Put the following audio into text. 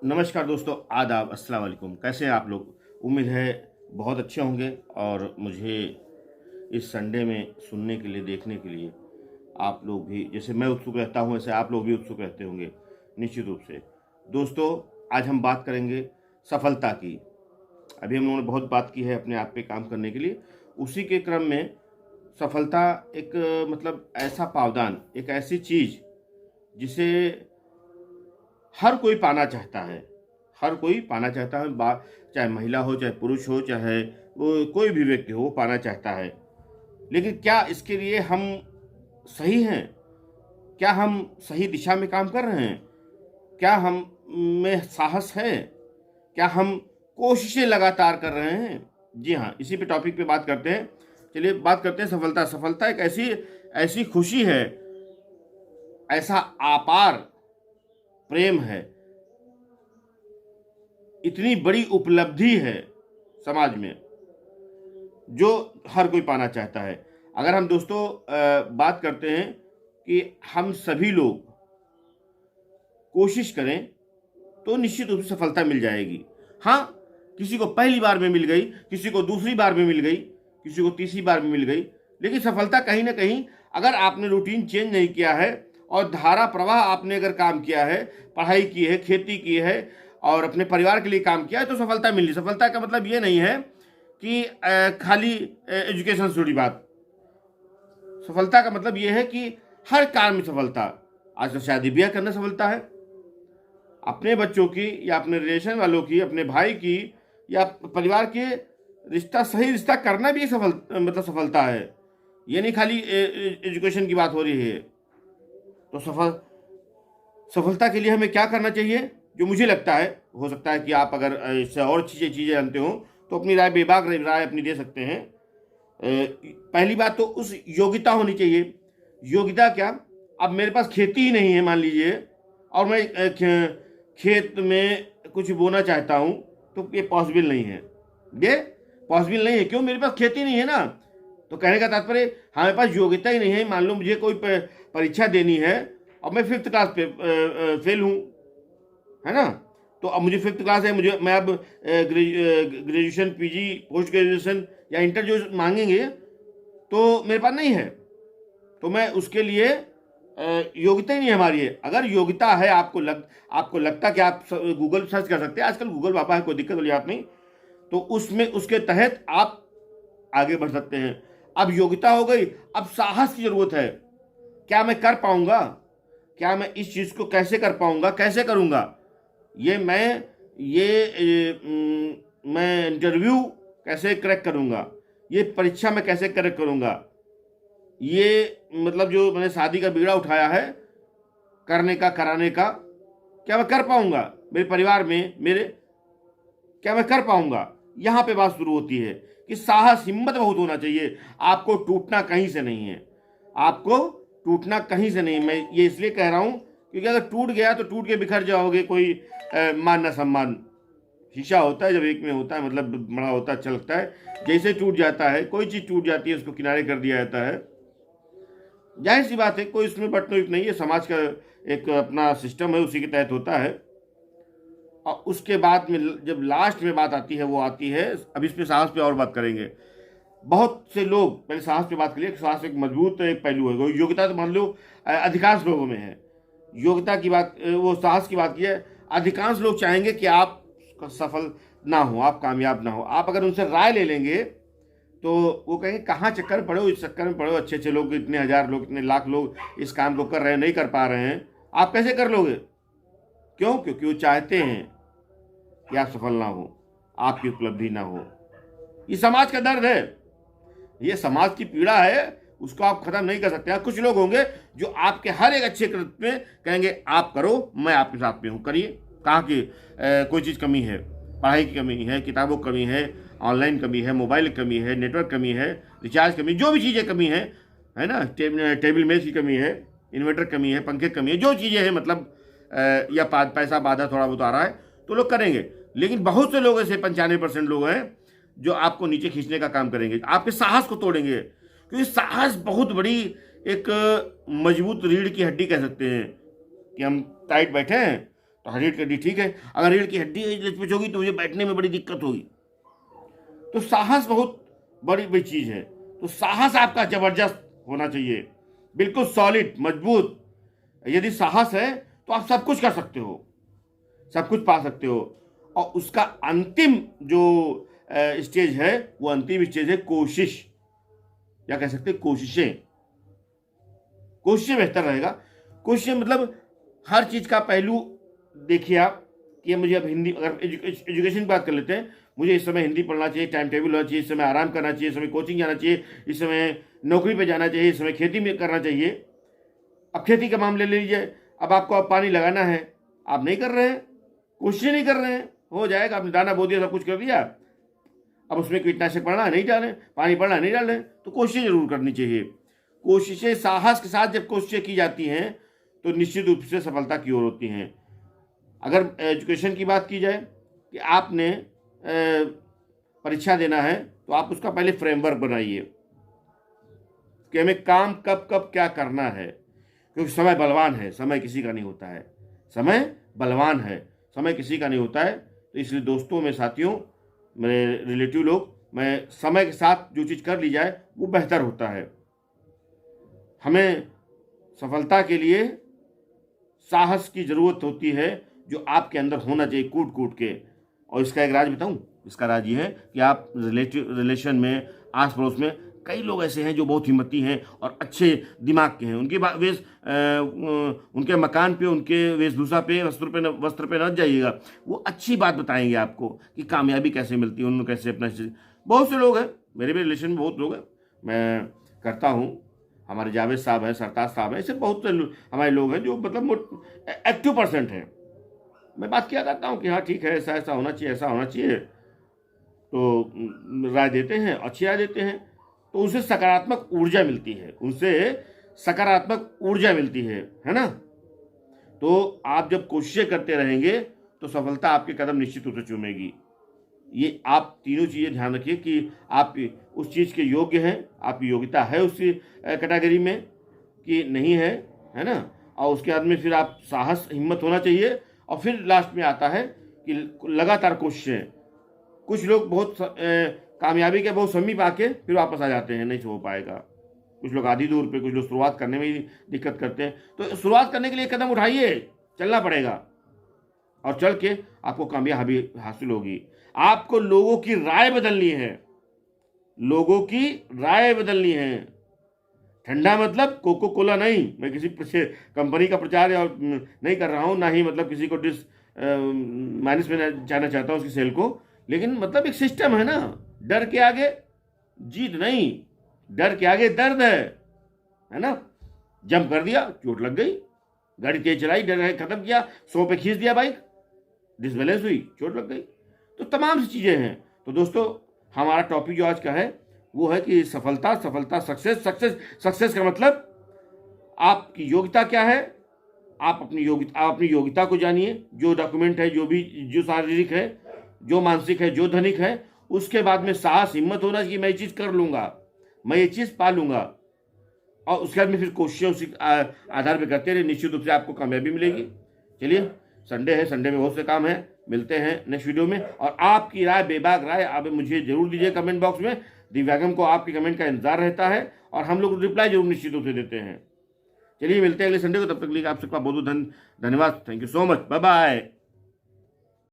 नमस्कार दोस्तों, आदाब, अस्सलाम वालेकुम। कैसे हैं आप लोग? उम्मीद है बहुत अच्छे होंगे। और मुझे इस संडे में सुनने के लिए, देखने के लिए आप लोग भी, जैसे मैं उत्सुक रहता हूं वैसे आप लोग भी उत्सुक रहते होंगे निश्चित रूप से। दोस्तों, आज हम बात करेंगे सफलता की। अभी हम लोगों ने बहुत बात की है अपने आप पे काम करने के लिए। उसी के क्रम में सफलता एक मतलब ऐसा पावदान, एक ऐसी चीज़ जिसे हर कोई पाना चाहता है। हर कोई पाना चाहता है, चाहे महिला हो, चाहे पुरुष हो, चाहे वो कोई भी व्यक्ति हो, वो पाना चाहता है। लेकिन क्या इसके लिए हम सही हैं? क्या हम सही दिशा में काम कर रहे हैं? क्या हम में साहस है? क्या हम कोशिशें लगातार कर रहे हैं? जी हाँ, इसी पे टॉपिक पे बात करते हैं। चलिए बात करते हैं सफलता। सफलता एक ऐसी ऐसी खुशी है, ऐसा अपार प्रेम है, इतनी बड़ी उपलब्धि है समाज में, जो हर कोई पाना चाहता है। अगर हम दोस्तों बात करते हैं कि हम सभी लोग कोशिश करें तो निश्चित रूप से सफलता मिल जाएगी। हाँ, किसी को पहली बार में मिल गई, किसी को दूसरी बार में मिल गई, किसी को तीसरी बार में मिल गई, लेकिन सफलता कहीं ना कहीं, अगर आपने रूटीन चेंज नहीं किया है और धारा प्रवाह आपने अगर काम किया है, पढ़ाई की है, खेती की है और अपने परिवार के लिए काम किया है, तो सफलता मिली। सफलता का मतलब ये नहीं है कि खाली एजुकेशन से जुड़ी बात। सफलता का मतलब ये है कि हर काम में सफलता। आज तो शादी ब्याह करना सफलता है, अपने बच्चों की या अपने रिलेशन वालों की, अपने भाई की या परिवार के रिश्ता, सही रिश्ता करना भी एक सफलता है। ये नहीं खाली एजुकेशन की बात हो रही है। तो सफलता के लिए हमें क्या करना चाहिए? जो मुझे लगता है, हो सकता है कि आप अगर इससे और चीज़ें जानते हो तो अपनी राय, बेबाक राय अपनी दे सकते हैं। पहली बात तो उस योग्यता होनी चाहिए। योग्यता क्या? अब मेरे पास खेती ही नहीं है मान लीजिए, और मैं खेत में कुछ बोना चाहता हूँ, तो ये पॉसिबल नहीं है। ये पॉसिबल नहीं है। क्यों? मेरे पास खेती नहीं है ना। तो कहने का तात्पर्य, हमारे पास योग्यता ही नहीं है। मान लो मुझे कोई परीक्षा देनी है और मैं 5th क्लास पे फेल हूँ, है ना। तो अब मुझे 5th क्लास है, मैं अब ग्रेजुएशन, पीजी, पोस्ट ग्रेजुएशन या इंटर जो मांगेंगे तो मेरे पास नहीं है। तो मैं उसके लिए योग्यता ही नहीं हमारी है। अगर योग्यता है, आपको लगता कि आप गूगल सर्च कर सकते हैं, आजकल गूगल बाबा है, कोई दिक्कत वाली बात नहीं। तो उसमें, उसके तहत आप आगे बढ़ सकते हैं। अब योग्यता हो गई, अब साहस की जरूरत है। क्या मैं कर पाऊंगा? क्या मैं इस चीज को कैसे कर पाऊंगा? कैसे करूंगा? मैं इंटरव्यू कैसे क्रैक करूंगा? ये परीक्षा में कैसे क्रैक करूंगा? ये मतलब जो मैंने शादी का बीड़ा उठाया है, करने का, कराने का, क्या मैं कर पाऊंगा? मेरे परिवार में क्या मैं कर पाऊंगा? यहां पे बात शुरू होती है कि साहस, हिम्मत बहुत होना चाहिए। आपको टूटना कहीं से नहीं है। आपको टूटना कहीं से नहीं। मैं ये इसलिए कह रहा हूं क्योंकि अगर टूट गया तो टूट के बिखर जाओगे। कोई मान न सम्मान, शीशा होता है, जब एक में होता है मतलब बड़ा होता है, अच्छा लगता है। जैसे टूट जाता है, कोई चीज टूट जाती है, उसको किनारे कर दिया जाता है। जाहिर सी बात है, कोई इसमें बटन नहीं है, समाज का एक अपना सिस्टम है, उसी के तहत होता है। और उसके बाद में जब लास्ट में बात आती है, वो आती है, अब इस पे साहस पे और बात करेंगे। बहुत से लोग, पहले साहस पे बात करिए। साहस एक मजबूत एक पहलू है। योग्यता तो मान लो अधिकांश लोगों में है। योग्यता की बात, वो साहस की बात की है। अधिकांश लोग चाहेंगे कि आप सफल ना हो, आप कामयाब ना हो। आप अगर उनसे राय ले लेंगे तो वो कहेंगे कहाँ चक्कर पड़े हो, इस चक्कर में पड़े हो। अच्छे अच्छे लोग, इतने हजार लोग, इतने लाख लोग इस काम को कर रहे हैं, नहीं कर पा रहे हैं, आप कैसे कर लोगे? क्यों? क्योंकि वो चाहते हैं कि आप सफल ना हो, आपकी उपलब्धि ना हो। ये समाज का दर्द है, ये समाज की पीड़ा है, उसको आप खत्म नहीं कर सकते। कुछ लोग होंगे जो आपके हर एक अच्छे कृत्य में कहेंगे आप करो, मैं आपके साथ में हूँ, करिए। कहाँ की कोई चीज़ कमी है? पढ़ाई की कमी है, किताबों की कमी है, ऑनलाइन कमी है, मोबाइल की कमी है, नेटवर्क कमी है, रिचार्ज कमी, जो भी चीज़ें कमी है ना, टेबल मेज की कमी है, इन्वर्टर कमी है, पंखे की कमी है, जो चीज़ें हैं मतलब या पैसा बाधा थोड़ा बहुत आ रहा है तो लोग करेंगे। लेकिन बहुत से लोग ऐसे 95% लोग हैं जो आपको नीचे खींचने का काम करेंगे, आपके साहस को तोड़ेंगे। क्योंकि साहस बहुत बड़ी एक मजबूत रीढ़ की हड्डी कह सकते हैं कि हम टाइट बैठे हैं तो रीढ़ की हड्डी ठीक है। अगर रीढ़ की हड्डी लचपच होगी तो मुझे बैठने में बड़ी दिक्कत होगी। तो साहस बहुत बड़ी बड़ी चीज है। तो साहस आपका जबरदस्त होना चाहिए, बिल्कुल सॉलिड, मजबूत। यदि साहस है तो आप सब कुछ कर सकते हो, सब कुछ पा सकते हो। और उसका अंतिम जो स्टेज है, वो अंतिम स्टेज है कोशिश, या कह सकते हैं कोशिशें। कोशिशें बेहतर रहेगा। कोशिशें मतलब हर चीज का पहलू देखिए आप, कि मुझे अब हिंदी, अगर एजुकेशन की बात कर लेते हैं, मुझे इस समय हिंदी पढ़ना चाहिए, टाइम टेबल होना चाहिए, इस समय आराम करना चाहिए, इस समय कोचिंग जाना चाहिए, इस समय नौकरी पे जाना चाहिए, इस समय खेती में करना चाहिए। अब खेती का मामले ले लीजिए, अब आपको अब पानी लगाना है, आप नहीं कर रहे हैं, कोशिश नहीं कर रहे हैं, हो जाएगा, आपने दाना बो दिया, सब कुछ कर दिया, अब उसमें कीटनाशक पड़ना नहीं डालें, पानी पड़ना नहीं डालें, तो कोशिशें जरूर करनी चाहिए। कोशिशें साहस के साथ जब कोशिशें की जाती हैं तो निश्चित रूप से सफलता की ओर होती हैं। अगर एजुकेशन की बात की जाए कि आपने परीक्षा देना है, तो आप उसका पहले फ्रेमवर्क बनाइए कि हमें काम कब कब क्या करना है, क्योंकि समय बलवान है, समय किसी का नहीं होता है, समय बलवान है, समय किसी का नहीं होता है। तो इसलिए दोस्तों में, साथियों, मेरे रिलेटिव लोग, मैं समय के साथ जो चीज़ कर ली जाए वो बेहतर होता है। हमें सफलता के लिए साहस की ज़रूरत होती है, जो आपके अंदर होना चाहिए कूट कूट के। और इसका एक राज बताऊं, इसका राज ये है कि आप रिलेशन में, आस पड़ोस में कई लोग ऐसे हैं जो बहुत हिम्मती हैं और अच्छे दिमाग के हैं। उनके मकान पे, उनके वेशभूषा पे, वस्त्र पे न जाइएगा, वो अच्छी बात बताएंगे आपको कि कामयाबी कैसे मिलती है, उन्होंने कैसे अपना। बहुत से लोग हैं, मेरे भी रिलेशन में बहुत लोग हैं, मैं करता हूँ, हमारे जावेद साहब हैं, सरताज साहब हैं, ऐसे बहुत से हमारे लोग हैं जो मतलब एक्टिव पर्सेंट हैं। मैं बात किया करता हूँ कि हाँ ठीक है, ऐसा ऐसा होना चाहिए, ऐसा होना चाहिए, तो राय देते हैं, अच्छी राय देते हैं, तो उनसे सकारात्मक ऊर्जा मिलती है, उनसे सकारात्मक ऊर्जा मिलती है ना। तो आप जब कोशिशें करते रहेंगे तो सफलता आपके कदम निश्चित रूप से चूमेगी। ये आप तीनों चीज़ें ध्यान रखिए कि आप उस चीज़ के योग्य हैं, आपकी योग्यता है उस कैटेगरी में कि नहीं है ना। और उसके बाद में फिर आप साहस, हिम्मत होना चाहिए। और फिर लास्ट में आता है कि लगातार कोशिशें। कुछ लोग बहुत कामयाबी के बहुत समीप आके फिर वापस आ जाते हैं, नहीं हो पाएगा। कुछ लोग आधी दूर पे, कुछ लोग शुरुआत करने में ही दिक्कत करते हैं। तो शुरुआत करने के लिए कदम उठाइए, चलना पड़ेगा, और चल के आपको कामयाबी हासिल होगी। आपको लोगों की राय बदलनी है, लोगों की राय बदलनी है। ठंडा मतलब कोको कोला नहीं, मैं किसी कंपनी का प्रचार और नहीं कर रहा हूँ, ना ही मतलब किसी को माइनस में जाना चाहता हूँ उसकी सेल को। लेकिन मतलब एक सिस्टम है ना, डर के आगे जीत नहीं, डर के आगे दर्द है ना। जंप कर दिया, चोट लग गई, गाड़ी तेज चलाई, डर खत्म किया, 100 पे खींच दिया बाइक, डिसबैलेंस हुई, चोट लग गई। तो तमाम सी चीजें हैं। तो दोस्तों, हमारा टॉपिक जो आज का है वो है कि सफलता, सक्सेस का मतलब आपकी योग्यता क्या है। आप अपनी योग्यता को जानिए, जो डॉक्यूमेंट है, जो भी, जो शारीरिक है, जो मानसिक है, जो धनिक है। उसके बाद में साहस, हिम्मत होना कि मैं ये चीज़ कर लूँगा, मैं ये चीज़ पा लूँगा। और उसके बाद में फिर कोशिशें उसी आधार पर करते रहे, निश्चित रूप से आपको कामयाबी मिलेगी। चलिए, संडे है, संडे में बहुत से काम है, मिलते हैं नेक्स्ट वीडियो में। और आपकी राय, बेबाक राय, आप मुझे जरूर दीजिए कमेंट बॉक्स में। दिव्यांगम को आपकी कमेंट का इंतजार रहता है और हम लोग रिप्लाई जरूर निश्चित रूप से देते हैं। चलिए, मिलते हैं अगले संडे को, तब तक के लिए आप सबका बहुत बहुत धन्यवाद। Thank you so much, bye bye.